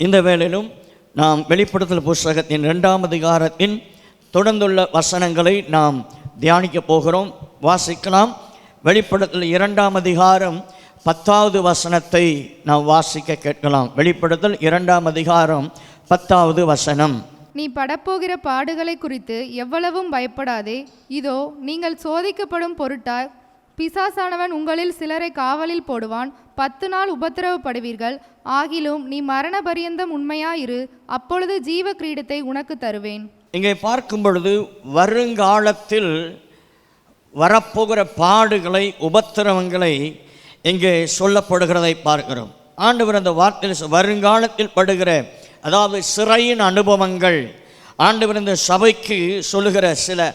இந்த வேளையிலும் நாம் வெளிப்படுத்தல் புஸ்தகத்தின் 2ஆம் அதிகாரத்தின் தொடர்ந்துள்ள வசனங்களை நாம் தியானிக்க போகிறோம். வாசிக்கலாம். வெளிப்படுத்தல் 2ஆம் அதிகாரம் 10வது வசனத்தை நாம் வாசிக்க கேட்கலாம். வெளிப்படுத்தல் 2ஆம் அதிகாரம் 10வது வசனம். நீ படப்போகிற பாடுகளை குறித்து எவ்வளவும் பயப்படாதே. இதோ நீங்கள் சோதிக்கப்படும் பொருட்டாய் பிசாசானவன் உங்களில் சிலரை காவலில் போடுவான். 10 நாள் உபத்திரவப்படுவீர்கள். ஆகிலும் நீ மரண பரியந்தம் உண்மையாயிரு, அப்பொழுது ஜீவ கிரீடத்தை உனக்கு தருவேன். இங்கே பார்க்கும் பொழுது வருங்காலத்தில் வரப்போகிற பாடுகளை, உபத்திரவங்களை இங்கே சொல்லப்படுகிறதை பார்க்கிறோம். ஆண்டவர் அந்த வார்த்தையில் வருங்காலத்தில் படுகிற, அதாவது சிறையின் அனுபவங்கள், ஆண்டவர் இந்த சபைக்கு சொல்லுகிற சில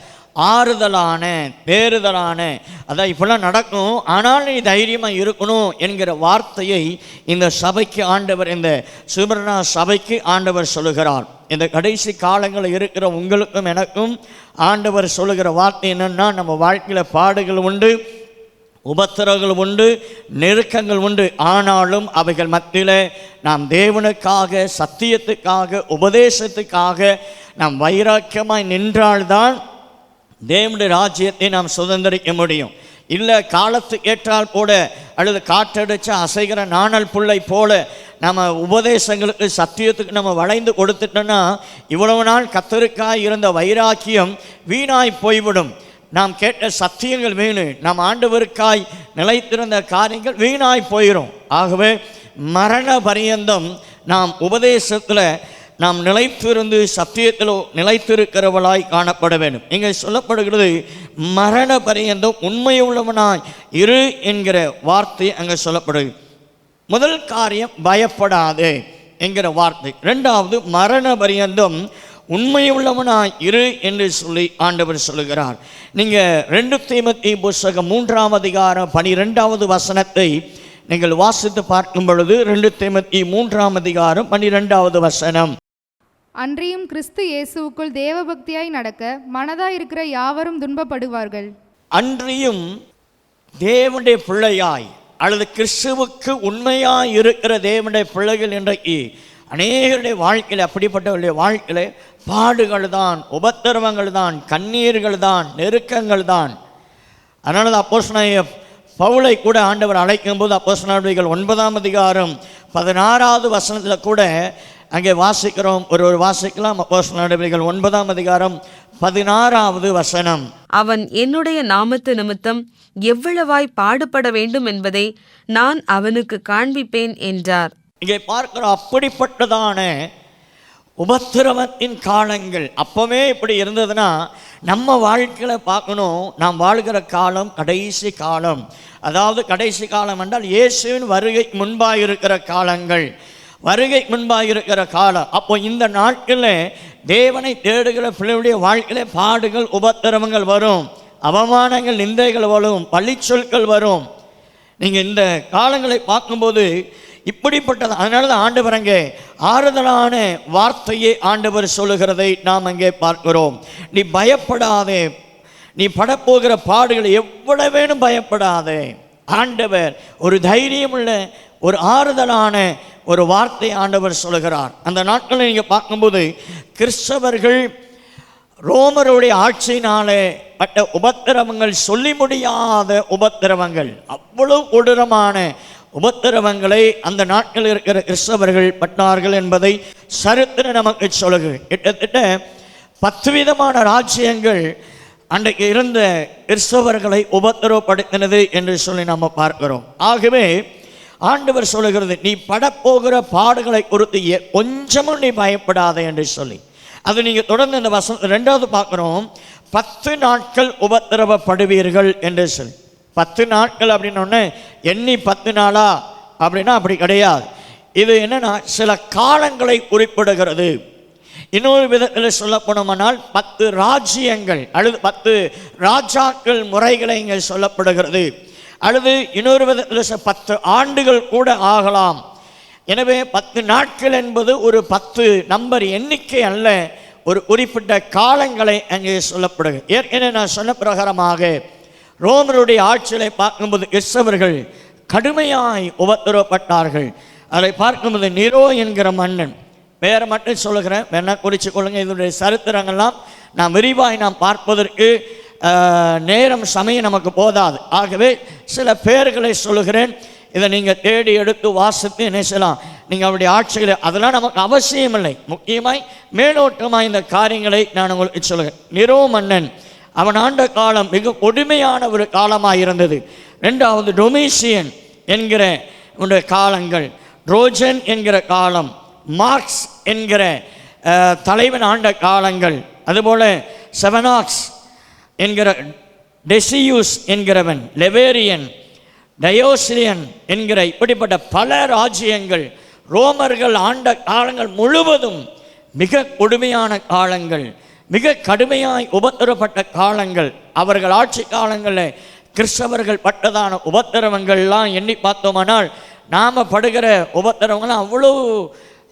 ஆறுதலான, தேறுதலான, அதான் இப்பெல்லாம் நடக்கும், ஆனால் நீ தைரியமாக இருக்கணும் என்கிற வார்த்தையை இந்த சபைக்கு ஆண்டவர், இந்த சுபர்ணா சபைக்கு ஆண்டவர் சொல்லுகிறார். இந்த கடைசி காலங்களில் இருக்கிற உங்களுக்கும் எனக்கும் ஆண்டவர் சொல்லுகிற வார்த்தை என்னென்னா, நம்ம வாழ்க்கையில் பாடுகள் உண்டு, உபத்திரங்கள் உண்டு, நெருக்கங்கள் உண்டு. ஆனாலும் அவைகள் மத்தியில் நாம் தேவனுக்காக, சத்தியத்துக்காக, உபதேசத்துக்காக நாம் வைராக்கியமாய் நின்றால்தான் தேவனுடைய ராஜ்யத்தை நாம் சுதந்திரிக்க முடியும். இல்லை காலத்துக்கு ஏற்றால் போல, அல்லது காற்றடிச்சு அசைகிற நாணல் புல்லை போல நம்ம உபதேசங்களுக்கு, சத்தியத்துக்கு நம்ம வளைந்து கொடுத்துட்டோன்னா இவ்வளவு நாள் கர்த்தருக்காய் இருந்த வைராக்கியம் வீணாய் போய்விடும். நாம் கேட்ட சத்தியங்கள் வீணு, நாம் ஆண்டவருக்காய் நிலைத்திருந்த காரியங்கள் வீணாய் போயிடும். ஆகவே மரண பரியந்தம் நாம் உபதேசத்தில் நாம் நிலைத்திருந்து சத்தியத்தில் நிலைத்திருக்கிறவளாய் காணப்பட வேண்டும். இங்கே சொல்லப்படுகிறது மரண பரியந்தம் உண்மையுள்ளவனாய் இரு என்கிற வார்த்தை அங்கே சொல்லப்படுது. முதல் காரியம் பயப்படாதே என்கிற வார்த்தை. 2வது மரண பரியந்தம் உண்மையுள்ளவனாய் இரு என்று சொல்லி ஆண்டவர் சொல்லுகிறார். நீங்கள் 2 தீமோத்தேயு புஸ்தகம் 3ஆம் அதிகாரம் 12வது வசனத்தை நீங்கள் வாசித்து பார்க்கும் பொழுது, 2 தீமோத்தேயு 3ஆம் அதிகாரம் 12வது வசனம். அன்றியும் கிறிஸ்து இயேசுவுக்குள் தேவபக்தியாய் நடக்க மனதாய் இருக்கிற யாவரும் துன்பப்படுவார்கள். அன்றியும் தேவனுடைய பிள்ளையாய் அல்லது கிறிஸ்துவுக்கு உண்மையாய் இருக்கிற தேவனுடைய பிள்ளைகள் இன்றைக்கு அநேகருடைய வாழ்க்கையில், அப்படிப்பட்டவருடைய வாழ்க்கையில் பாடுகள் தான், உபத்திரவங்கள் தான், கண்ணீர்கள் தான், நெருக்கங்கள் தான். அதனால தான் அப்போஸ்தலனாகிய பவுலை கூட ஆண்டவர் அழைக்கும் போது அப்போஸ்தலர்கள் 9ஆம் அதிகாரம் 16வது வசனத்தில் கூட அங்கே வாசிக்கிறோம். ஒரு வாசிக்கலாம். அப்போஸ்தலர்கள் 9ஆம் அதிகாரம் 16வது வசனம். அவன் என்னுடைய நாமத்து நிமித்தம் எவ்வளவாய் பாடுபட வேண்டும் என்பதை நான் அவனுக்கு காண்பிப்பேன் என்றார். இங்கே பார்க்கிறோம், அப்படிப்பட்டதான உபத்திரவத்தின் காலங்கள் அப்பவே இப்படி இருந்ததுன்னா நம்ம வாழ்க்கையில் பார்க்கணும். நாம் வாழ்கிற காலம் கடைசி காலம். அதாவது கடைசி காலம் என்றால் இயேசுவின் வருகை முன்பாக இருக்கிற காலங்கள், வருகை முன்பாக இருக்கிற காலம். அப்போ இந்த நாட்களில் தேவனை தேடுகிற பிள்ளைகளுடைய வாழ்க்கையில் பாடுகள், உபத்திரவங்கள் வரும், அவமானங்கள், நிந்தைகள் வரும், பழிச்சொற்கள் வரும். நீங்கள் இந்த காலங்களை பார்க்கும்போது இப்படிப்பட்டது. அதனால தான் ஆண்டவர் அங்கே ஆறுதலான வார்த்தையை ஆண்டவர் சொல்லுகிறதை நாம் அங்கே பார்க்கிறோம். நீ பயப்படாதே, நீ படப்போகிற பாடுகளை எவ்வளவேனும் பயப்படாதே. ஆண்டவர் ஒரு தைரியமுள்ள, ஒரு ஆறுதலான ஒரு வார்த்தை ஆண்டவர் சொல்லுகிறார். அந்த நாட்களில் நீங்கள் பார்க்கும்போது கிறிஸ்தவர்கள் ரோமருடைய ஆட்சியினாலே பட்ட உபத்திரவங்கள் சொல்லி முடியாத உபத்திரவங்கள், அவ்வளவு கொடூரமான உபத்திரவங்களை அந்த நாட்களில் இருக்கிற கிறிஸ்தவர்கள் பட்டார்கள் என்பதை சரித்திரம் நமக்கு சொல்லுகிறது. கிட்டத்தட்ட 10 விதமான ராஜ்யங்கள் அன்றைக்கு இருந்த கிறிஸ்தவர்களை உபத்திரவப்படுத்தினது என்று சொல்லி நம்ம பார்க்கிறோம். ஆகவே ஆண்டவர் சொல்லுகிறது, நீ படப்போகிற பாடுகளை குறித்து கொஞ்சமும் நீ பயப்படாதே என்று சொல்லி. அது நீங்கள் தொடர்ந்து இந்த வசனம் 2வது பார்க்குறோம், 10 நாட்கள் உபத்திரவப்படுவீர்கள் என்று சொல்லி. 10 நாட்கள் அப்படின்னொன்னே எண்ணி 10 நாளா அப்படின்னா அப்படி கிடையாது. இது என்னன்னா சில காலங்களை குறிப்பிடுகிறது. இன்னொரு விதத்தில் சொல்ல போனோம்னால் 10 ராஜ்யங்கள் அல்லது 10 ராஜாக்கள் முறைகளை இங்கே சொல்லப்படுகிறது. அல்லது இன்னொரு விதத்தில் 10 ஆண்டுகள் கூட ஆகலாம். எனவே 10 நாட்கள் என்பது ஒரு 10 நம்பர் எண்ணிக்கை அல்ல, ஒரு குறிப்பிட்ட காலங்களை அங்கே சொல்லப்படுகிறது. ஏற்கனவே நான் சொன்ன பிரகாரமாக ரோமருடைய ஆட்சியை பார்க்கும்போது கிறிஸ்தவர்கள் கடுமையாய் உபத்திரவப்பட்டார்கள். அதை பார்க்கும்போது நீரோ என்கிற மன்னன், பேரை மட்டும் சொல்லுகிறேன், வேணா குறித்து கொள்ளுங்க. இதனுடைய சரித்திரங்கள்லாம் நாம் விரிவாய் நாம் பார்ப்பதற்கு நேரம் சமயம் நமக்கு போதாது. ஆகவே சில பேர்களை சொல்லுகிறேன். இதை நீங்கள் தேடி எடுத்து வாசித்து என்ன செய்யலாம், நீங்கள் அவருடைய ஆட்சிகளை, அதெல்லாம் நமக்கு அவசியம் இல்லை. முக்கியமாய் மேலோட்டமாக இந்த காரியங்களை நான் உங்களுக்கு சொல்லுகிறேன். நீரோ மன்னன், அவன் ஆண்ட காலம் மிக கொடுமையான ஒரு காலமாக இருந்தது. ரெண்டாவது டொமிசியன் என்கிற காலங்கள், ட்ரோஜன் என்கிற காலம், மார்க்ஸ் என்கிற தலைவன் ஆண்ட காலங்கள், அதுபோல் செவனாக்ஸ் என்கிற, டெசியூஸ் என்கிறவன், லெவேரியன், டயோசிரியன் என்கிற இப்படிப்பட்ட பல ராஜ்யங்கள் ரோமர்கள் ஆண்ட காலங்கள் முழுவதும் மிக கொடுமையான காலங்கள், மிக கடுமையாய் உபத்திரப்பட்ட காலங்கள். அவர்கள் ஆட்சி காலங்களில் கிறிஸ்தவர்கள் பட்டதான உபத்திரவங்கள்லாம் எண்ணி பார்த்தோமானால் நாம் படுகிற உபத்திரவங்கள்லாம் அவ்வளோ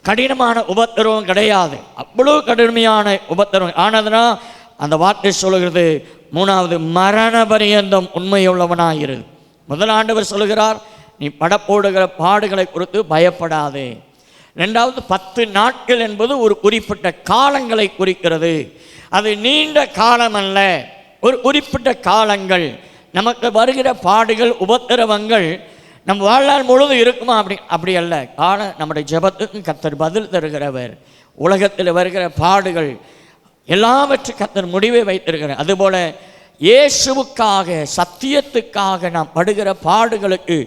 கடினமான உபத்திரவம் கிடையாது, அவ்வளோ கடுமையான உபத்திரவம் ஆனதுனா அந்த வார்த்தை சொல்லுகிறது. மூணாவது, மரண பரியந்தம் உண்மையுள்ளவனாயிரு. முதல் ஆண்டவர் சொல்லுகிறார், நீ படப்போடுகிற பாடுகளை குறித்து பயப்படாதே. ரெண்டாவது, 10 நாட்கள் என்பது ஒரு குறிப்பிட்ட காலங்களை குறிக்கிறது. அது நீண்ட காலம் அல்ல, ஒரு குறிப்பிட்ட காலங்கள். நமக்கு வருகிற பாடுகள், உபத்திரவங்கள் நம் வாழ்நாள் முழுவதும் இருக்குமா? அப்படி அல்ல. நம்முடைய ஜெபத்துக்கு கர்த்தர் பதில் தருகிறவர். உலகத்தில் வருகிற பாடுகள் எல்லாவற்றும் கர்த்தர் முடிவை வைத்திருக்கிறார். அதுபோல இயேசுவுக்காக, சத்தியத்துக்காக நாம் படுகிற பாடுகளுக்கு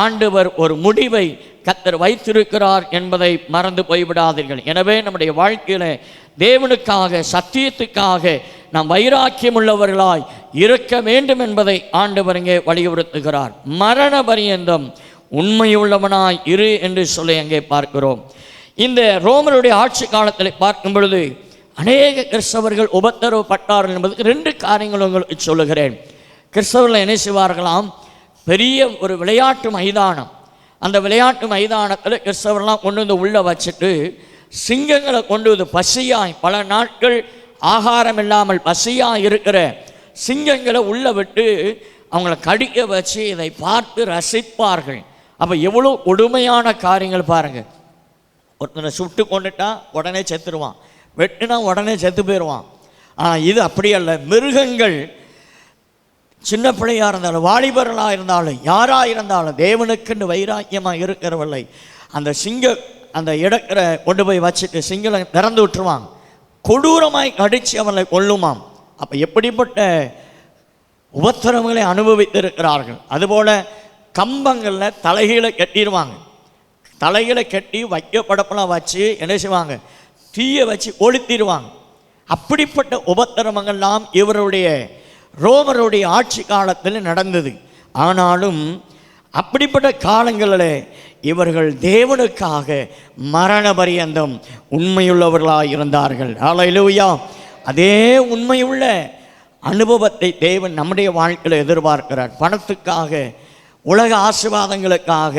ஆண்டவர் ஒரு முடிவை கர்த்தர் வைத்திருக்கிறார் என்பதை மறந்து போய்விடாதீர்கள். எனவே நம்முடைய வாழ்க்கையில் தேவனுக்காக, சத்தியத்துக்காக நாம் வைராக்கியம் உள்ளவர்களாய் இருக்க வேண்டும் என்பதை ஆண்டவர் இங்கே வலியுறுத்துகிறார். மரண பரியந்தம் உண்மையுள்ளவனாய் இரு என்று சொல்லி அங்கே பார்க்கிறோம். இந்த ரோமருடைய ஆட்சி காலத்தில் பார்க்கும் பொழுது அநேக கிறிஸ்தவர்கள் உபத்திரவப்பட்டார்கள் என்பதுக்கு 2 காரியங்கள் உங்களுக்கு சொல்லுகிறேன். கிறிஸ்தவர்கள் என்ன செய்வார்களாம், பெரிய ஒரு விளையாட்டு மைதானம், அந்த விளையாட்டு மைதானத்தில் கிறிஸ்தவர்கள்லாம் கொண்டு வந்து உள்ளே வச்சுட்டு சிங்கங்களை கொண்டு வந்து பசியாய், பல நாட்கள் ஆகாரம் இல்லாமல் பசியாக இருக்கிற சிங்கங்களை உள்ளே விட்டு அவங்கள கடிக்க வச்சு இதை பார்த்து ரசிப்பார்கள். அப்போ எவ்வளோ கொடுமையான காரியங்கள் பாருங்கள். ஒருத்தனை சுட்டு கொண்டுட்டா உடனே செத்துருவான், வெட்டுனா உடனே செத்து போயிடுவான். ஆனால் இது அப்படி அல்ல. மிருகங்கள் சின்ன பிள்ளையாக இருந்தாலும், வாலிபர்களாக இருந்தாலும், யாராக இருந்தாலும் தேவனுக்குன்னு வைராக்கியமாக இருக்கிறவர்களை அந்த அந்த இடக்கிற கொண்டு போய் வச்சுட்டு சிங்களை திறந்து விட்டுருவாங்க, கொடூரமாய் கடிச்சு அவர்களை கொல்லுமாம். அப்போ எப்படிப்பட்ட உபத்திரவங்களை அனுபவித்திருக்கிறார்கள். அதுபோல் கம்பங்களில் தலைகளை கட்டிடுவாங்க, தலைகளை கட்டி வைக்கப்படப்பெல்லாம் வச்சு என்ன செய்வாங்க, தீயை வச்சு கொளுத்திடுவாங்க. அப்படிப்பட்ட உபத்திரவங்கள்லாம் இவருடைய ரோமருடைய ஆட்சி காலத்தில் நடந்தது. ஆனாலும் அப்படிப்பட்ட காலங்களில் இவர்கள் தேவனுக்காக மரண பரியந்தம் உண்மையுள்ளவர்களாக இருந்தார்கள். ஹல்லேலூயா. அதே உண்மையுள்ள அனுபவத்தை தேவன் நம்முடைய வாழ்க்கையில் எதிர்பார்க்கிறார். பணத்துக்காக, உலக ஆசீர்வாதங்களுக்காக,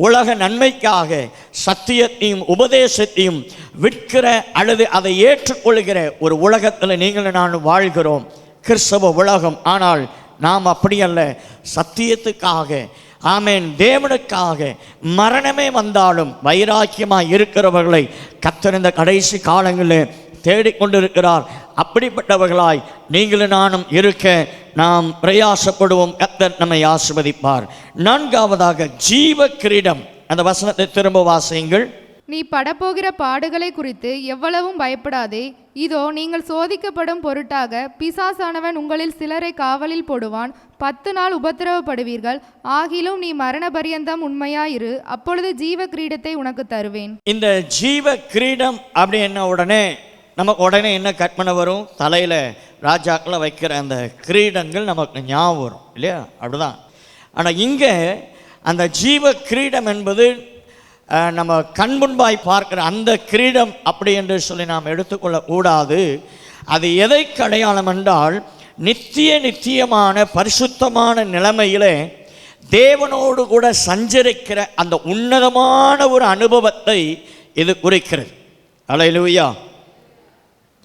உலக நன்மைக்காக சத்தியத்தையும் உபதேசத்தையும் விற்கிற அல்லது அதை ஏற்றுக்கொள்கிற ஒரு உலகத்தில் நீங்கள் நான் வாழ்கிறோம், கிறிஸ்தவ உலகம். ஆனால் நாம் அப்படி அல்ல. சத்தியத்துக்காக, ஆமென், தேவனுக்காக மரணமே வந்தாலும் வைராக்கியமாக இருக்கிறவர்களை கர்த்தர் இந்த கடைசி காலங்களில் தேடிக்கொண்டிருக்கிறார். அப்படிப்பட்டவர்களாய் நீங்களும் நானும் இருக்க நாம் பிரயாசப்படுவோம். கர்த்தர் நம்மை ஆசீர்வதிப்பார். 4வதாக ஜீவ கிரீடம். அந்த வசனத்தை திரும்ப வாசியுங்கள். நீ படப்போகிற பாடுகளை குறித்து எவ்வளவும் பயப்படாதே. இதோ நீங்கள் சோதிக்கப்படும் பொருட்டாக பிசாசானவன் உங்களில் சிலரை காவலில் போடுவான். 10 நாள் உபத்திரவப்படுவீர்கள். ஆகிலும் நீ மரண பரியந்தம் உண்மையாயிரு, அப்பொழுது ஜீவ கிரீடத்தை உனக்கு தருவேன். இந்த ஜீவ கிரீடம் அப்படி என்ன உடனே நமக்கு என்ன கற்பனை வரும்? தலையில் ராஜாக்களை வைக்கிற அந்த கிரீடங்கள் நமக்கு ஞாபகம் வரும் இல்லையா? அப்படிதான். ஆனால் இங்கே அந்த ஜீவ கிரீடம் என்பது நம்ம கண் முன்பாய் பார்க்கிற அந்த கிரீடம் அப்படி என்று சொல்லி நாம் எடுத்துக்கொள்ளக்கூடாது. அது எதைக்கு அடையாளம் என்றால், நித்தியமான பரிசுத்தமான நிலைமையிலே தேவனோடு கூட சஞ்சரிக்கிற அந்த உன்னதமான ஒரு அனுபவத்தை இது குறிக்கிறது. அல்லேலூயா.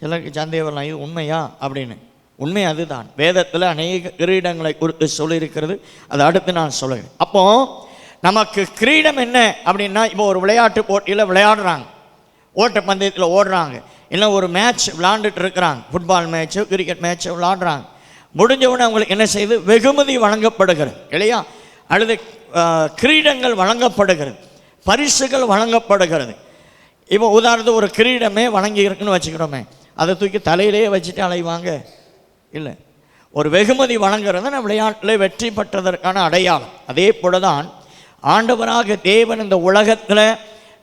சிலருக்கு சந்தேகம் வரலாம், இது உண்மையா அப்படின்னு. உண்மை அதுதான். வேதத்தில் அநேக கிரீடங்களை குறித்து சொல்லியிருக்கிறது. அதை அடுத்து நான் சொல்லுகிறேன். அப்போ நமக்கு கிரீடம் என்ன அப்படின்னா, இப்போ ஒரு விளையாட்டு போட்டியில் விளையாடுறாங்க, ஓட்ட பந்தயத்தில் ஓடுறாங்க, இல்லை ஒரு மேட்ச் விளாண்டுட்டு இருக்கிறாங்க, ஃபுட்பால் மேட்ச்சு கிரிக்கெட் மேட்ச்சு விளாடுறாங்க. முடிஞ்சவுடனே அவங்களுக்கு என்ன செய்யுது? வெகுமதி வழங்கப்படுகிறது இல்லையா, அல்லது கிரீடங்கள் வழங்கப்படுகிறது, பரிசுகள் வழங்கப்படுகிறது. இப்போ உதாரணத்துக்கு ஒரு கிரீடமே வழங்கி இருக்குன்னு வச்சுக்கிறோமே, அதை தூக்கி தலையிலேயே வச்சுட்டு அலைவாங்க இல்லை. ஒரு வெகுமதி வழங்குறது நம்ம விளையாட்டில் வெற்றி பெற்றதற்கான அடையாளம். அதே போல தான் ஆண்டவராக தேவன் இந்த உலகத்தில்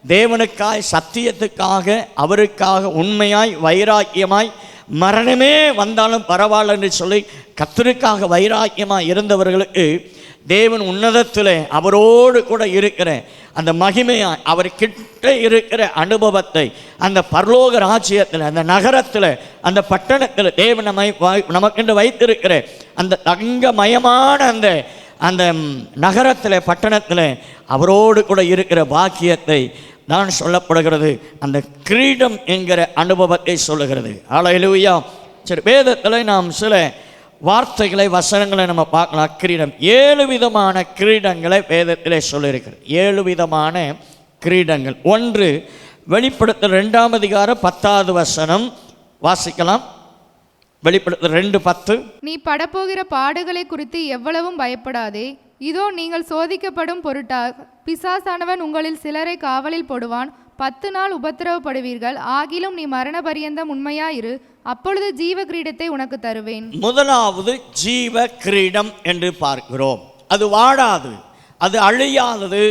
தேவனுக்காய், சத்தியத்துக்காக, அவருக்காக உண்மையாய் வைராக்கியமாய் மரணமே வந்தாலும் பரவாயில்ல என்று சொல்லி கர்த்தருக்காக வைராக்கியமாக இருந்தவர்களுக்கு தேவன் உன்னதத்தில் அவரோடு கூட இருக்கிற அந்த மகிமையாய், அவர்கிட்ட இருக்கிற அனுபவத்தை அந்த பரலோக ராஜ்யத்தில், அந்த நகரத்தில், அந்த பட்டணத்தில் தேவன் நமக்கென்று வைத்திருக்கிற அந்த தங்கமயமான அந்த அந்த நகரத்தில், பட்டணத்தில் அவரோடு கூட இருக்கிற பாக்கியத்தை தான் சொல்லப்படுகிறது. அந்த கிரீடம் என்கிற அனுபவத்தை சொல்லுகிறது. ஹல்லேலூயா. சரி, வேதத்தில் நாம் சில வார்த்தைகளை, வசனங்களை நம்ம பார்க்கலாம். கிரீடம், 7 விதமான கிரீடங்களை வேதத்திலே சொல்லியிருக்கிறது. 7 விதமான கிரீடங்கள். ஒன்று வெளிப்படுத்தல் 2ஆம் அதிகாரம் 10வது வசனம் வாசிக்கலாம். வெளிப்படுத்தல் 2:10. நீ படப்போகிற பாடுகளை குறித்து எவ்வளவும் பயப்படாதே. இதோ நீங்கள் சோதிக்கப்படும் பொருட்டாக பிசாசானவன் உங்களில் சிலரை காவலில் போடுவான். 10 நாள் உபத்திரவப்படுவீர்கள். ஆகிலும் நீ மரண பரியந்தம் உண்மையாயிரு, அப்பொழுது ஜீவ கிரீடத்தை உனக்கு தருவேன். முதலாவது ஜீவ கிரீடம் என்று பார்க்கிறோம். அது வாடாது, அது அழியாதது,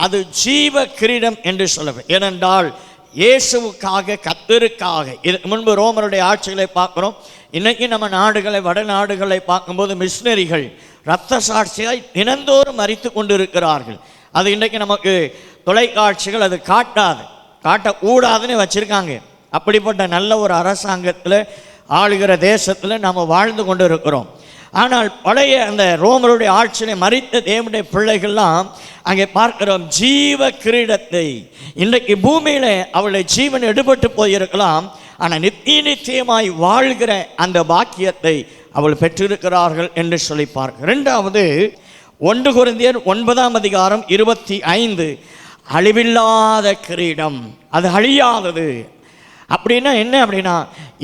அது ஜீவ கிரீடம் என்று சொல்லுவேன். ஏனென்றால் இயேசுவுக்காக, கர்த்தருக்காக. இதுக்கு முன்பு ரோமருடைய ஆட்சிகளை பார்க்குறோம். இன்றைக்கி நம்ம நாடுகளை, வடநாடுகளை பார்க்கும்போது மிஷினரிகள் இரத்த சாட்சியாய் தினந்தோறும் மரித்து கொண்டிருக்கிறார்கள். அது இன்றைக்கி நமக்கு தொலைக்காட்சிகள் அது காட்டக்கூடாதுன்னு வச்சுருக்காங்க. அப்படிப்பட்ட நல்ல ஒரு அரசாங்கத்தில், ஆளுகிற தேசத்தில் நாம் வாழ்ந்து கொண்டு இருக்கிறோம். ஆனால் பழைய அந்த ரோமருடைய ஆட்சியை மரித்த தேவனுடைய பிள்ளைகள்லாம் அங்கே பார்க்கிறோம் ஜீவ கிரீடத்தை. இன்றைக்கு பூமியில் அவளுடைய ஜீவன் எடுபட்டு போயிருக்கலாம், ஆனால் நித்தியமாய் வாழ்கிற அந்த பாக்கியத்தை அவள் பெற்றிருக்கிறார்கள் என்று சொல்லி பார்க்க. 2வது 1 கொரிந்தியர் 9ஆம் அதிகாரம் 25. அழிவில்லாத கிரீடம், அது அழியாதது. அப்படின்னா என்ன அப்படின்னா,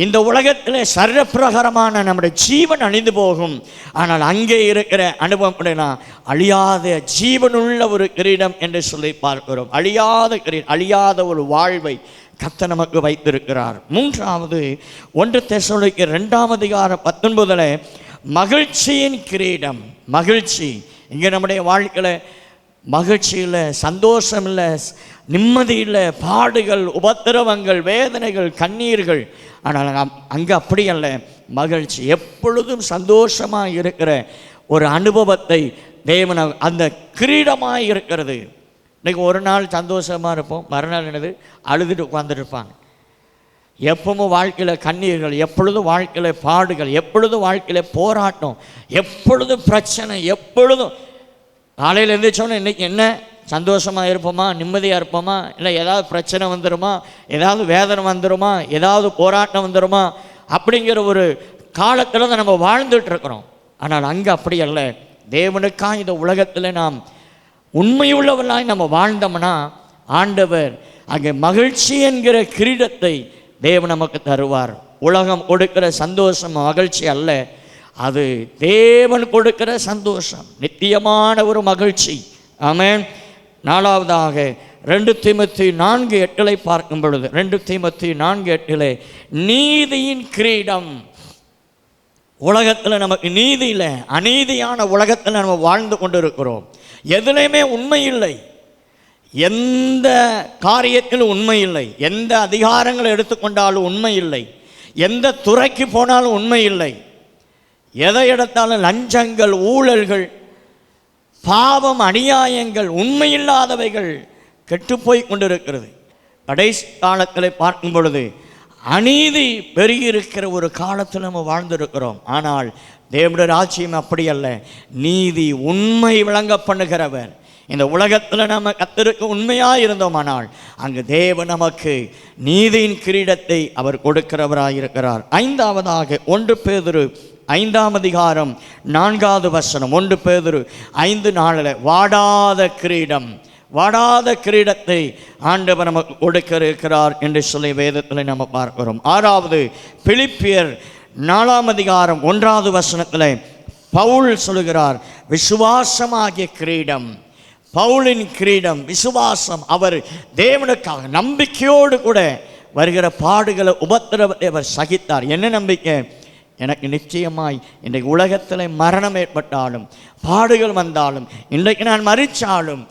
இந்த உலகத்தில் சர்வப்பிரகாரமான நம்முடைய ஜீவன் அழிந்து போகும், ஆனால் அங்கே இருக்கிற அனுபவம் அப்படின்னா அழியாத ஜீவனுள்ள ஒரு கிரீடம் என்று சொல்லி பார்க்கிறோம். அழியாத கிரீடம், அழியாத ஒரு வாழ்வை கர்த்தர் நமக்கு வைத்திருக்கிறார். 3வது 1 தெசலோனிக்கேயர் 2ஆம் அதிகாரம் 19 மகிழ்ச்சியின் கிரீடம். மகிழ்ச்சி, இங்கே நம்முடைய வாழ்க்கையில் மகிழ்ச்சி இல்லை, சந்தோஷம் இல்லை, நிம்மதி இல்லை, பாடுகள், உபத்திரவங்கள், வேதனைகள், கண்ணீர்கள். ஆனால் அங்கே அப்படி அல்ல, மகிழ்ச்சி, எப்பொழுதும் சந்தோஷமாக இருக்கிற ஒரு அனுபவத்தை தேவன் அந்த கிரீடமாக இருக்கிறது. இன்றைக்கி ஒரு நாள் சந்தோஷமாக இருப்போம், மறுநாள் என்னது அழுதுட்டு உட்காந்துருப்பாங்க. எப்பவும் வாழ்க்கையில் கண்ணீர்கள், எப்பொழுதும் வாழ்க்கையில் பாடுகள், எப்பொழுதும் வாழ்க்கையில் போராட்டம், எப்பொழுதும் பிரச்சனை, எப்பொழுதும். காலையில் எழுந்திரிச்சோன்னே இன்றைக்கி என்ன சந்தோஷமாக இருப்போமா, நிம்மதியாக இருப்போமா, இல்லை ஏதாவது பிரச்சனை வந்துடுமா, ஏதாவது வேதனை வந்துடுமா, ஏதாவது போராட்டம் வந்துடுமா, அப்படிங்கிற ஒரு காலத்தில் தான் நம்ம வாழ்ந்துட்டுருக்குறோம். ஆனால் அங்கே அப்படி அல்ல. தேவனுக்காக இந்த உலகத்தில் நாம் உண்மையுள்ளவர்களாய் நம்ம வாழ்ந்தோம்னா ஆண்டவர் அங்கே மகிழ்ச்சி என்கிற கிரீடத்தை தேவன் நமக்கு தருவார். உலகம் கொடுக்கிற சந்தோஷம் மகிழ்ச்சி அல்ல, அது தேவன் கொடுக்கிற சந்தோஷம், நித்தியமான ஒரு மகிழ்ச்சி. ஆமென். 4வதாக 2 தீமோத்தேயு 4:8 பார்க்கும் பொழுது, 2 தீமோத்தேயு 4:8 நீதியின் கிரீடம். உலகத்தில் நமக்கு நீதி இல்லை, அநீதியான உலகத்தில் நம்ம வாழ்ந்து கொண்டு இருக்கிறோம். எதுலையுமே உண்மை இல்லை, எந்த காரியத்திலும் உண்மை இல்லை, எந்த அதிகாரங்களை எடுத்துக்கொண்டாலும் உண்மை இல்லை, எந்த துறைக்கு போனாலும் உண்மை இல்லை. எதை எடுத்தாலும் லஞ்சங்கள், ஊழல்கள், பாவம், அநியாயங்கள், உண்மையில்லாதவைகள் கெட்டுப்போய் கொண்டிருக்கிறது. கடைசி காலத்தில் பார்க்கும் பொழுது அநீதி பெருகியிருக்கிற ஒரு காலத்தில் நம்ம வாழ்ந்திருக்கிறோம். ஆனால் தேவனுடைய ராஜ்யம் அப்படி அல்ல. நீதி, உண்மை விளங்க பண்ணுகிறவர். இந்த உலகத்தில் நம்ம கர்த்தருக்கு உண்மையாக இருந்தோமானால் அங்கு தேவன் நமக்கு நீதியின் கிரீடத்தை அவர் கொடுக்கிறவராக இருக்கிறார். 5வதாக 1 பேதுரு 5ஆம் அதிகாரம் 4வது வசனம். 1 பேதுரு 5:4 வாடாத கிரீடம், வாடாத கிரீடத்தை ஆண்டவர் நமக்கு கொடுக்க இருக்கிறார் என்று சொல்லி வேதத்தில் நம்ம பார்க்கிறோம். 6வது பிலிப்பியர் 4ஆம் அதிகாரம் 1வது வசனத்தில் பவுல் சொல்லுகிறார், விசுவாசமாகிய கிரீடம். பவுலின் கிரீடம் விசுவாசம். அவர் தேவனுக்காக நம்பிக்கையோடு கூட வருகிற பாடுகளை உபத்திரவத்தை அவர் சகித்தார். என்ன நம்பிக்கை? எனக்கு நிச்சயமாய் இன்றைக்கு உலகத்தில் மரணம் ஏற்பட்டாலும் பாடுகள் வந்தாலும் இன்றைக்கு நான் மரிச்சாலும்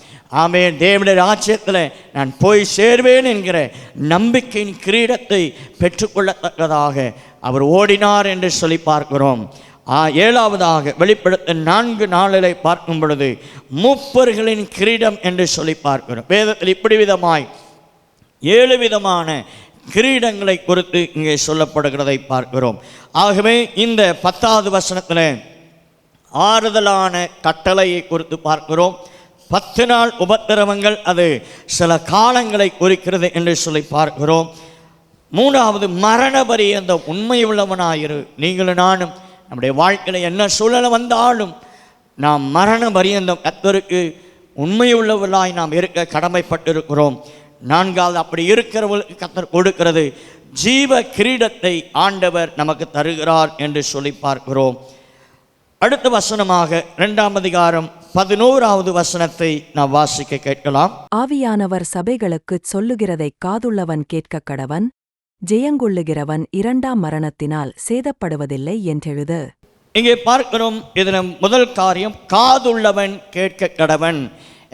ஆமென் தேவனுடைய ராஜ்யத்தில் நான் போய் சேர்வேன் என்கிற நம்பிக்கையின் கிரீடத்தை பெற்றுக்கொள்ளத்தக்கதாக அவர் ஓடினார் என்று சொல்லி பார்க்கிறோம். 7வதாக வெளிப்படுத்த 4:4 பார்க்கும் பொழுது மூப்பர்களின் கிரீடம் என்று சொல்லி பார்க்கிறோம். வேதத்தில் இப்படி விதமாய் 7 விதமான கிரீடங்களை குறித்து இங்கே சொல்லப்படுகிறதை பார்க்கிறோம். ஆகவே இந்த 10வது வசனத்தில் ஆறுதலான கட்டளையை குறித்து பார்க்கிறோம். 10 நாள் உபத்திரவங்கள் அது சில காலங்களை குறிக்கிறது என்று சொல்லி பார்க்கிறோம். 3வது மரண பரியந்த உண்மை உள்ளவனாயிரு. நீங்களும் நானும் நம்முடைய வாழ்க்கையில் என்ன சூழலை வந்தாலும் நாம் மரண பரியந்தம் கர்த்தருக்கு உண்மையுள்ளவர்களாய் நாம் இருக்க கடமைப்பட்டிருக்கிறோம். 4வது அப்படி இருக்கிறவர்களுக்கு கர்த்தர் கொடுக்கிறது ஜீவ கிரீடத்தை ஆண்டவர் நமக்கு தருகிறார் என்று சொல்லி பார்க்கிறோம். அடுத்த வசனமாக 2ஆம் அதிகாரம் 11வது வசனத்தை நாம் வாசிக்க கேட்கலாம். ஆவியானவர் சபைகளுக்குச் சொல்லுகிறதை காதுள்ளவன் கேட்க கடவன், ஜெயங்கொள்ளுகிறவன் 2ஆம் மரணத்தினால் சேதப்படுவதில்லை என்றெழுது. இங்கே பார்க்கிறோம். இதில் முதல் காரியம் காதுள்ளவன் கேட்க கடவன்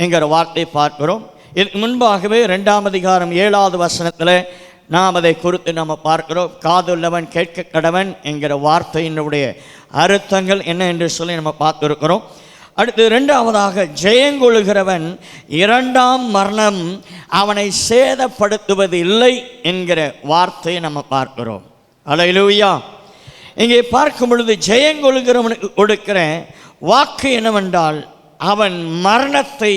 என்கிற வார்த்தை பார்க்கிறோம். இதுக்கு முன்பாகவே 2ஆம் அதிகாரம் 7வது வசனத்தில் நாம் அதை குறித்து நம்ம பார்க்கிறோம். காதுள்ளவன் கேட்க கடவன் என்கிற வார்த்தையினுடைய அர்த்தங்கள் என்ன என்று சொல்லி நம்ம பார்த்துருக்கிறோம். அடுத்து 2வதாக ஜெயங்கொள்ளுகிறவன் 2ஆம் மரணம் அவனை சேதப்படுத்துவது இல்லை என்கிற வார்த்தையை நம்ம பார்க்கிறோம். அல்லேலூயா. இங்கே பார்க்கும் பொழுது ஜெயங்கொள்ளுகிறவனுக்கு கொடுக்கிற வாக்கு என்னவென்றால் அவன் மரணத்தை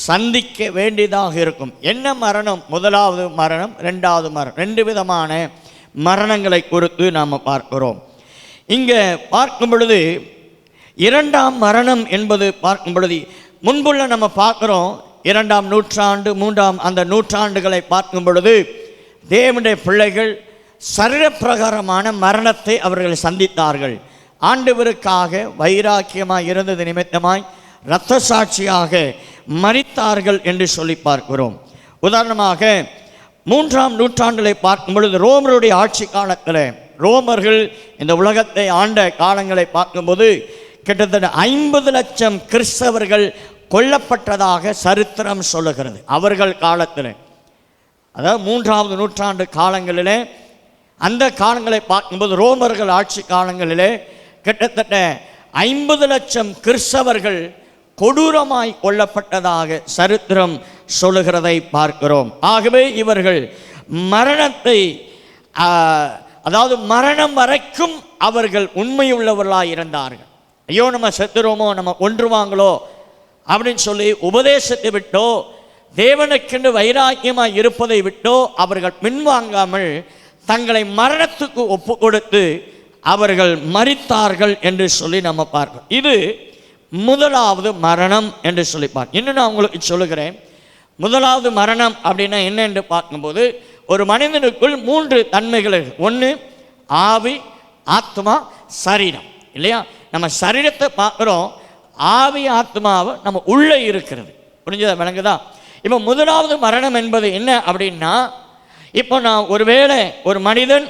சந்திக்க வேண்டியதாக இருக்கும். என்ன மரணம்? முதலாவது மரணம், 2வது மரணம். 2 விதமான மரணங்களை குறித்து நாம் பார்க்கிறோம். இங்கே பார்க்கும் பொழுது 2ஆம் மரணம் என்பது பார்க்கும் பொழுது முன்புள்ள நம்ம பார்க்குறோம் 2ஆம் நூற்றாண்டு 3ஆம் அந்த நூற்றாண்டுகளை பார்க்கும் பொழுது தேவனுடைய பிள்ளைகள் சரீரப்பிரகாரமான மரணத்தை அவர்கள் சந்தித்தார்கள். ஆண்டவருக்காக வைராக்கியமாய் இருந்தது நிமித்தமாய் இரத்த சாட்சியாக மரித்தார்கள் என்று சொல்லி பார்க்கிறோம். உதாரணமாக 3ஆம் நூற்றாண்டிலே பார்க்கும் பொழுது ரோமருடைய ஆட்சி காலத்தில் ரோமர்கள் இந்த உலகத்தை ஆண்ட காலங்களை பார்க்கும்போது கிட்டத்தட்ட 50 லட்சம் கிறிஸ்தவர்கள் கொல்லப்பட்டதாக சரித்திரம் சொல்லுகிறது. அவர்கள் காலத்தில், அதாவது 3ஆவது நூற்றாண்டு காலங்களிலே, அந்த காலங்களை பார்க்கும்போது ரோமர்கள் ஆட்சி காலங்களிலே கிட்டத்தட்ட 50 லட்சம் கிறிஸ்தவர்கள் கொடூரமாய் கொல்லப்பட்டதாக சரித்திரம் சொல்லுகிறதை பார்க்கிறோம். ஆகவே இவர்கள் மரணத்தை, அதாவது மரணம் வரைக்கும் அவர்கள் உண்மையுள்ளவர்களாக இருந்தார்கள். ஐயோ நம்ம செத்துருவோமோ, நம்ம கொன்றுவாங்களோ அப்படின்னு சொல்லி உபதேசத்தை விட்டோ தேவனுக்கென்று வைராக்கியமாக இருப்பதை விட்டோ அவர்கள் பின்வாங்காமல் தங்களை மரணத்துக்கு ஒப்பு கொடுத்து அவர்கள் மரித்தார்கள் என்று சொல்லி நம்ம பார்க்கிறோம். இது முதலாவது மரணம் என்று சொல்லி பார்க்க. இன்னும் நான் உங்களுக்கு சொல்லுகிறேன், முதலாவது மரணம் அப்படின்னா என்ன என்று பார்க்கும்போது ஒரு மனிதனுக்குள் 3 தன்மைகள் இருக்கு. 1 ஆவி, ஆத்மா, சரீரம். இல்லையா? நம்ம சரீரத்தை பார்க்குறோம், ஆவி ஆத்மாவை நம்ம உள்ளே இருக்கிறது. புரிஞ்சதா? விளங்குதா? இப்போ முதலாவது மரணம் என்பது என்ன அப்படின்னா, இப்போ நான் ஒருவேளை ஒரு மனிதன்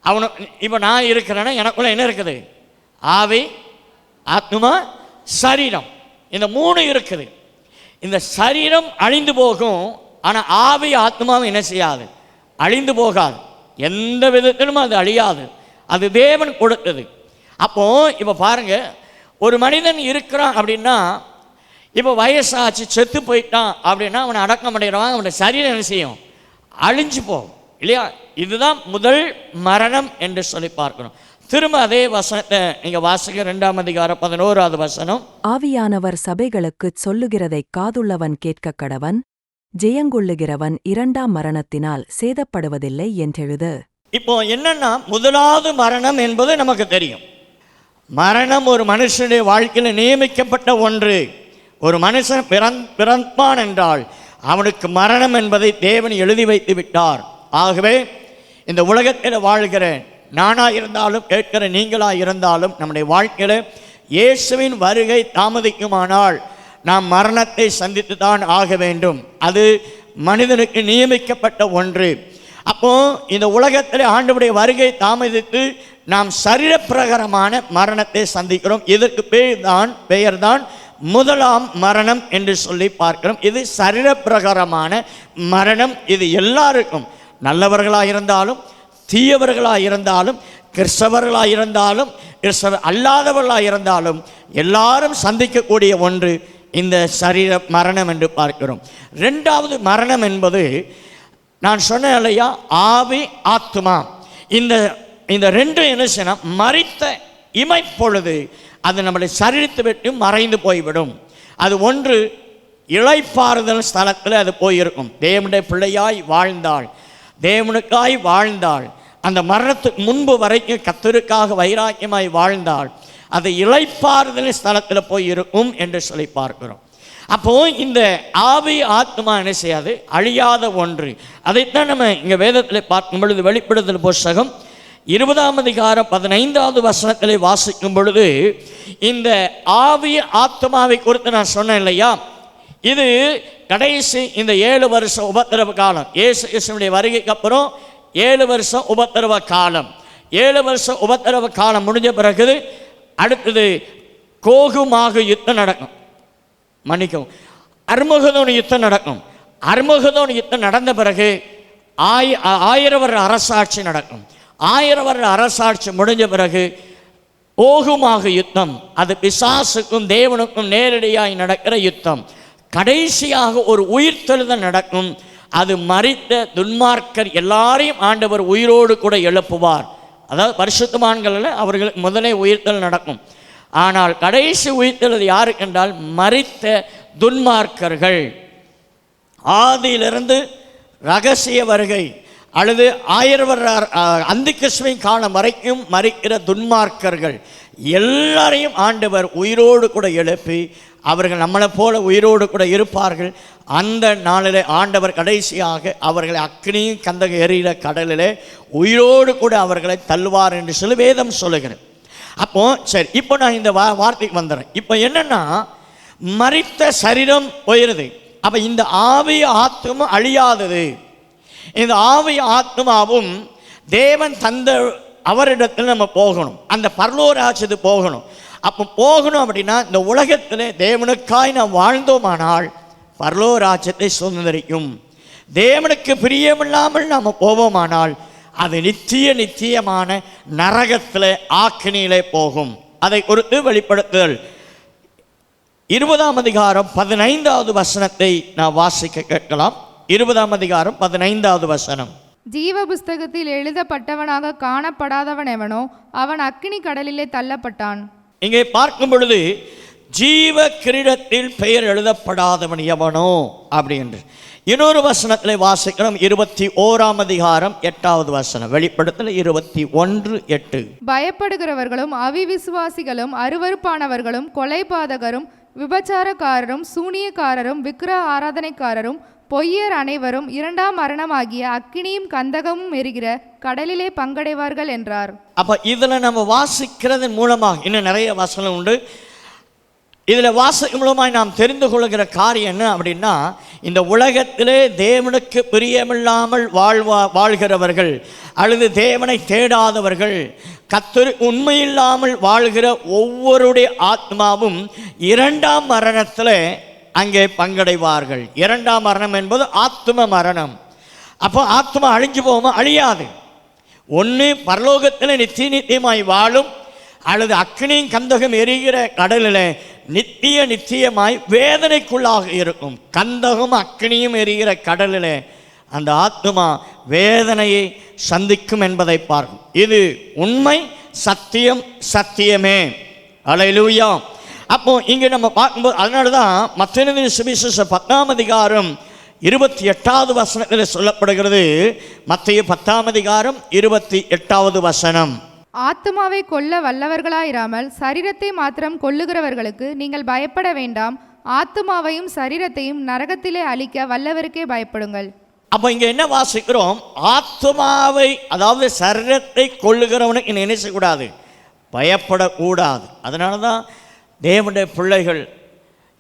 அவனு இப்போ நான் இருக்கிறேன்னா எனக்குள்ள என்ன இருக்குது? ஆவி, ஆத்மா, சரீரம். இந்த 3 இருக்குது. இந்த சரீரம் அழிந்து போகும், ஆனால் ஆவி ஆத்மாவும் என்ன செய்யாது? அழிந்து போகாது. எந்த விதத்திலும் அது அழியாது. அது தேவன் கொடுத்தது. அப்போ இப்போ பாருங்க, ஒரு மனிதன் இருக்கிறான் அப்படின்னா, இப்போ வயசாச்சு செத்து போயிட்டான் அப்படின்னா அவனை அடக்கம் பண்ணிடுவாங்க. அவனுடைய சரீரம் என்ன செய்யும்? அழிஞ்சு போகும். இல்லையா? இதுதான் முதல் மரணம் என்று சொல்லி பார்க்கணும். திரும்ப அதே வசனத்தை நீங்க வாசிக்க 2ஆம் அதிகாரம் 11வது வசனம். ஆவியானவர் சபைகளுக்குச் சொல்லுகிறதை காதுள்ளவன் கேட்க கடவன், ஜெயங்கொள்ளுகிறவன் 2ஆம் மரணத்தினால் சேதப்படுவதில்லை என்றெழுது. இப்போ என்னன்னா, முதலாவது மரணம் என்பது நமக்கு தெரியும். மரணம் ஒரு மனுஷனுடைய வாழ்க்கையில் நியமிக்கப்பட்ட ஒன்று. ஒரு மனுஷன் பிறப்பான் என்றால் அவனுக்கு மரணம் என்பதை தேவன் எழுதி வைத்து விட்டார். ஆகவே இந்த உலகத்தில் வாழ்கிற நானாக இருந்தாலும் கேட்கிற நீங்களாக இருந்தாலும் நம்முடைய வாழ்க்கையில் இயேசுவின் வருகை தாமதிக்குமானால் நாம் மரணத்தை சந்தித்து தான் ஆக வேண்டும். அது மனிதனுக்கு நியமிக்கப்பட்ட ஒன்று. அப்போ இந்த உலகத்தில் ஆண்டவருடைய வருகை தாமதித்து நாம் சரீரப்பிரகாரமான மரணத்தை சந்திக்கிறோம். இதற்கு பெயர்தான் முதலாம் மரணம் என்று சொல்லி பார்க்கிறோம். இது சரீரப்பிரகாரமான மரணம். இது எல்லாருக்கும், நல்லவர்களாக இருந்தாலும் தீயவர்களாக இருந்தாலும் கிறிஸ்தவர்களாக இருந்தாலும் கிறிஸ்தவர் அல்லாதவர்களாக இருந்தாலும் எல்லாரும் சந்திக்கக்கூடிய ஒன்று இந்த சரீர மரணம் என்று பார்க்கிறோம். ரெண்டாவது மரணம் என்பது நான் சொன்னேன் இல்லையா, ஆவி ஆத்மா. இந்த ரெண்டு என்ன செய்யணும், மரித்த இமைப்பொழுது அது நம்முடைய சரீரத்தை விட்டு மறைந்து போய்விடும். அது ஒன்று இளைப்பாறுதல் ஸ்தலத்தில் அது போயிருக்கும். தேவனுடைய பிள்ளையாய் வாழ்ந்தாள், தேவனுக்காய் வாழ்ந்தாள், அந்த மரணத்துக்கு முன்பு வரைக்கும் கர்த்தருக்காக வைராக்கியமாய் வாழ்ந்தாள், அது இளைப்பாறுதல் ஸ்தலத்தில் போய் இருக்கும் என்று சொல்லி பார்க்கிறோம். அப்போ இந்த ஆவி ஆத்மா என்ன செய்யாது, அழியாத ஒன்று. அதைத்தான் நம்ம இங்கே வேதத்தில் பார்க்கும் பொழுது வெளிப்படுத்தல் புஸ்தகம் 20ஆம் அதிகாரம் 15வது வசனத்தில் வாசிக்கும் பொழுது இந்த ஆவி ஆத்மாவை குறித்து நான் சொன்னேன் இல்லையா, இது கடைசி இந்த 7 வருஷம் உபத்திரவ காலம். இயேசுடைய வருகைக்கு அப்புறம் 7 வருஷம் உபத்திரவ காலம். 7 வருஷம் உபத்திரவ காலம் முடிஞ்ச பிறகு அடுத்தது கோகுமாக யுத்தம் நடக்கும். மன்னிக்கவும், அர்மகதோன் யுத்தம் நடக்கும். அர்மகதோன் யுத்தம் நடந்த பிறகு 1000 வருட அரசாட்சி நடக்கும். 1000 வருட அரசாட்சி முடிஞ்ச பிறகு கோகுமாக யுத்தம். அது பிசாசுக்கும் தேவனுக்கும் நேரடியாக நடக்கிற யுத்தம். கடைசியாக ஒரு உயிர்த்தெழுதல் நடக்கும். அது மரித்த துன்மார்க்கர் எல்லாரையும் ஆண்டவர் உயிரோடு கூட எழுப்புவார். அதாவது பரிசுத்தவான்கள் அவர்களுக்கு முதலே உயிர்த்தல் நடக்கும். ஆனால் கடைசி உயிர்த்தெழுதல் யாருக்கு என்றால் மரித்த துன்மார்க்கர்கள். ஆதியிலிருந்து ரகசிய வருகை அல்லது 1000 வருட அந்திகிறிஸ்துவின் காலம் வரைக்கும் மரிக்கிற துன்மார்க்கர்கள் எல்லாரையும் ஆண்டவர் உயிரோடு கூட எழுப்பி அவர்கள் நம்மளை போல உயிரோடு கூட இருப்பார்கள். அந்த நாளிலே ஆண்டவர் கடைசியாக அவர்களை அக்னியும் கந்தக எரியிற கடலிலே உயிரோடு கூட அவர்களை தள்ளுவார் என்று சொல்லி வேதம் சொல்லுகிறேன். அப்போ சரி, இப்போ நான் இந்த வார்த்தைக்கு வந்துடுறேன். இப்போ என்னன்னா, மரித்த சரீரம் போயிருது. அப்போ இந்த ஆவி ஆத்மா அழியாதது. இந்த ஆவி ஆத்மாவும் தேவன் தந்த அவரிடத்தில் நம்ம போகணும், அந்த பரலோக ராஜ்யத்துக்கு போகணும். அப்போ போகணும் அப்படின்னா இந்த உலகத்தில் தேவனுக்காய் நாம் வாழ்ந்தோமானால் பரலோக ராஜ்யத்தை சுதந்திரிக்கும். தேவனுக்கு பிரியமில்லாமல் நாம் போவோமானால் அது நித்தியமான நரகத்தில் ஆக்கினியிலே போகும். அதை குறித்து வெளிப்படுத்துதல் 20ஆம் அதிகாரம் 15வது வசனத்தை நான் வாசிக்க கேட்கலாம். 20ஆம் அதிகாரம் 15வது வசனம். ஜீவ புஸ்தகத்தில் எழுதப்பட்டவனாக காணப்படாதவன் எவனோ அவன் அக்கினி கடலிலே தள்ளப்பட்டான். இங்கே பார்க்கும் பொழுது ஜீவ கிரீடத்தில் பெயர் எழுதப்படாதவன் எவனோ அப்படி என்று இன்னொரு வசனத்தில் வாசிக்கிறோம். 21ஆம் அதிகாரம் 8வது வசனம். வெளிப்படுத்தல் 21:8. பயப்படுகிறவர்களும் அவிவிசுவாசிகளும் அருவருப்பானவர்களும் கொலைபாதகரும் விபச்சாரக்காரரும் சூனியக்காரரும் விக்கிரக ஆராதனைக்காரரும் பொய்யர் அனைவரும் 2ஆம் மரணமாகிய அக்கினியும் கந்தகமும் எரிகிற கடலிலே பங்கடைவார்கள் என்றார். அப்ப இதுல நம்ம வாசிக்கிறதன் மூலமாக இன்னும் நிறைய வசனம் உண்டு. இதில் வாசிக்கும் மூலமாக நாம் தெரிந்து கொள்கிற காரியம் என்ன அப்படின்னா, இந்த உலகத்திலே தேவனுக்கு பிரியமில்லாமல் வாழ்கிறவர்கள் அல்லது தேவனை தேடாதவர்கள், கர்த்தர் உண்மையில்லாமல் வாழ்கிற ஒவ்வொருடைய ஆத்மாவும் 2ஆம் மரணத்தில் அங்கே பங்கடைவார்கள். 2ஆம் மரணம் என்பது ஆத்ம மரணம். அப்போ ஆத்மா அழிஞ்சு போகாம அழியாது. ஒன்று பரலோகத்தில் நித்தியமாய் வாழும், அல்லது அக்னியும் கந்தகம் எரிகிற கடலில் நித்தியமாய் வேதனைக்குள்ளாக இருக்கும். கந்தகம் அக்னியும் எரிகிற கடலில் அந்த ஆத்மா வேதனையை சந்திக்கும் என்பதை பார்க்கும். இது உண்மை, சத்தியம், சத்தியமே. அல்லேலூயா. அப்போ இங்கே நம்ம பார்க்கும்போது அதனால தான் மத்தேயு சுவிசேஷம் 10ஆம் அதிகாரம் 28வது வசனத்தில் சொல்லப்படுகிறது. மத்தேயு 10ஆம் அதிகாரம் 28வது வசனம். ஆத்துமாவை கொல்ல வல்லவர்களாயிராமல் சரீரத்தை மாத்திரம் கொல்லுகிறவர்களுக்கு நீங்கள் பயப்பட வேண்டாம். ஆத்துமாவையும் சரீரத்தையும் நரகத்திலே அழிக்க வல்லவருக்கே பயப்படுங்கள். அப்போ இங்கே என்ன வாசிக்கிறோம்? ஆத்துமாவை, அதாவது சரீரத்தை கொல்லுகிறவனுக்கு நினைச்சக்கூடாது, பயப்படக்கூடாது. அதனால தான் தேவனுடைய பிள்ளைகள்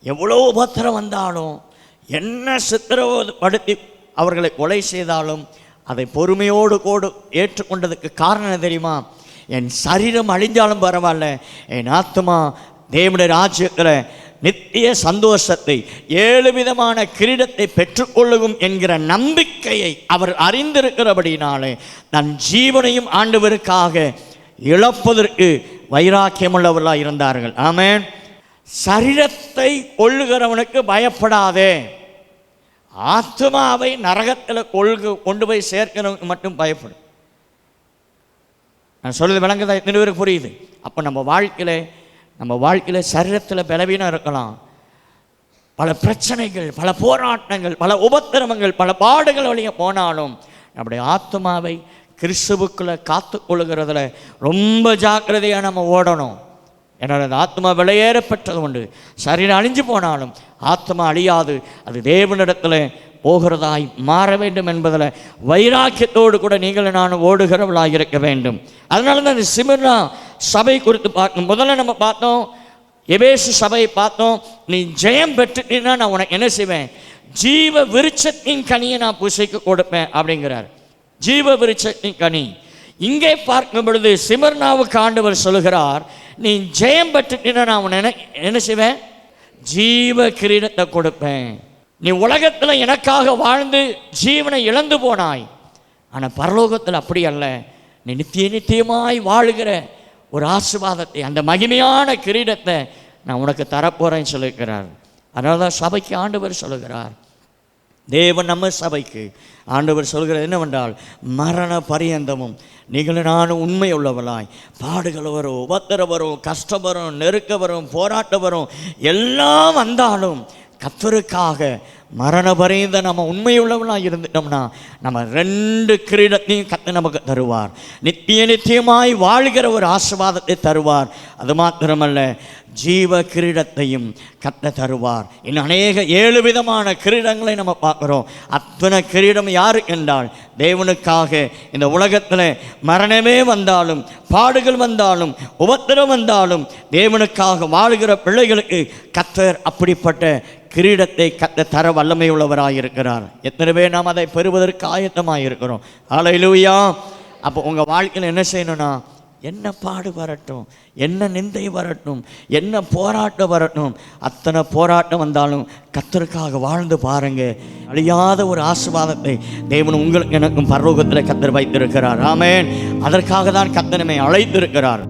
எவ்வளோ உபத்திரம் வந்தாலும், என்ன சித்திரவதைப்படுத்தி அவர்களை கொலை செய்தாலும் அதை பொறுமையோடு கூட ஏற்றுக்கொண்டதுக்கு காரணம் தெரியுமா? என் சரீரம் அழிஞ்சாலும் பரவாயில்ல, என் ஆத்மா தேவனுடைய ராஜ்யத்தில் நித்திய சந்தோஷத்தை, 7 விதமான கிரீடத்தை பெற்றுக்கொள்ளும் என்கிற நம்பிக்கையை அவர் அறிந்திருக்கிறபடினாலே தன் ஜீவனையும் ஆண்டவருக்காக இழப்பதற்கு வைராக்கியமுள்ளவர்களாக இருந்தார்கள். ஆமென். சரீரத்தை கொள்ளுகிறவனுக்கு பயப்படாதே, ஆத்மாவை நரகத்தில் கொண்டு போய் சேர்க்கிறவனுக்கு மட்டும் பயப்படும். நான் சொல்றது விளங்குதா? எத்தனை பேருக்கு புரியுது? அப்போ நம்ம வாழ்க்கையில் சரீரத்தில் பலவீனம் இருக்கலாம், பல பிரச்சனைகள், பல போராட்டங்கள், பல உபத்திரவங்கள், பல பாடுகள் வழியாக போனாலும் நம்முடைய ஆத்மாவை கிறிஸ்துவுக்குள்ளே காத்து கொள்ளுகிறதுல ரொம்ப ஜாக்கிரதையாக நம்ம ஓடணும். ஏன்னா அந்த ஆத்மா விலையேறப்பட்டது உண்டு. சரீரம் அழிஞ்சு போனாலும் ஆத்மா அழியாது, அது தேவனிடத்தில் போகிறதாய் மாற வேண்டும் என்பதில் வைராக்கியத்தோடு கூட நீங்கள் நான் ஓடுகிறவளாக இருக்க வேண்டும். அதனால தான் இந்த சிமிர்னா சபை குறித்து பார்க்கணும். முதல்ல நம்ம பார்த்தோம், எபேசு சபையை பார்த்தோம். நீ ஜெயம் பெற்றுட்டீன்னா நான் உனக்கு என்ன செய்வேன்? ஜீவ விருட்சத்தின் கனியை நான் புசிக்க கொடுப்பேன் அப்படிங்கிறார். ஜீவ விருட்சத்தின் கனி. இங்கே பார்க்கும் பொழுது சிமர்னாவுக்கு ஆண்டவர் சொல்லுகிறார், நீ ஜெயம் பெற்றுட்டீன்னா நான் உன்னை என்ன செய்வேன்? ஜீவ கிரீடத்தை கொடுப்பேன். நீ உலகத்தில் எனக்காக வாழ்ந்து ஜீவனை இழந்து போனாய், ஆனால் பரலோகத்தில் அப்படி அல்ல, நீ நித்தியமாய் வாழுகிற ஒரு ஆசீர்வாதத்தை, அந்த மகிமையான கிரீடத்தை நான் உனக்கு தரப்போறேன்னு சொல்லியிருக்கிறார். அதனால தான் சபைக்கு ஆண்டவர் சொல்லுகிறார், தேவன் நம்ம சபைக்கு ஆண்டவர் சொல்கிறது என்னவென்றால், மரண பரியந்தமும் நீங்கள் நானும் உண்மை உள்ளவளாய், பாடுகள் வரும், உபத்திரம் வரும், கஷ்டம் வரும், நெருக்க வரும், போராட்டம் வரும், எல்லாம் வந்தாலும் கர்த்தருக்காக மரண பரியந்த நம்ம உண்மையுள்ளவனாக இருந்துட்டோம்னா நம்ம 2 கிரீடத்தையும் கர்த்தர் நமக்கு தருவார். நித்தியமாய் வாழ்கிற ஒரு ஆசீர்வாதத்தை தருவார். அது மாத்திரமல்ல, ஜீவ கிரீடத்தையும் கர்த்தர் தருவார். இன்னும் அநேக 7 விதமான கிரீடங்களை நம்ம பார்க்குறோம். அத்தனை கிரீடம் யாரு என்றால் தேவனுக்காக இந்த உலகத்தில் மரணமே வந்தாலும், பாடுகள் வந்தாலும், உபத்திரம் வந்தாலும் தேவனுக்காக வாழ்கிற பிள்ளைகளுக்கு கர்த்தர் அப்படிப்பட்ட கிரீடத்தை கர்த்தர் தர வல்லமை உள்ளவராக இருக்கிறார். எத்தனை பேர் நாம் அதை பெறுவதற்கு ஆயத்தமாக இருக்கிறோம்? ஹல்லேலூயா. அப்போ உங்கள் வாழ்க்கையில் என்ன செய்யணும்னா, என்ன பாடு வரட்டும், என்ன நிந்தை வரட்டும், என்ன போராட்டம் வரட்டும், அத்தனை போராட்டம் வந்தாலும் கர்த்தருக்காக வாழ்ந்து பாருங்க. அழியாத ஒரு ஆசீர்வாதத்தை தேவன் உங்களுக்கு எனக்கும் பரலோகத்தில் கர்த்தர் வைத்திருக்கிறார். ஆமென். அதற்காக தான் கர்த்தர் நம்மை அழைத்திருக்கிறார்.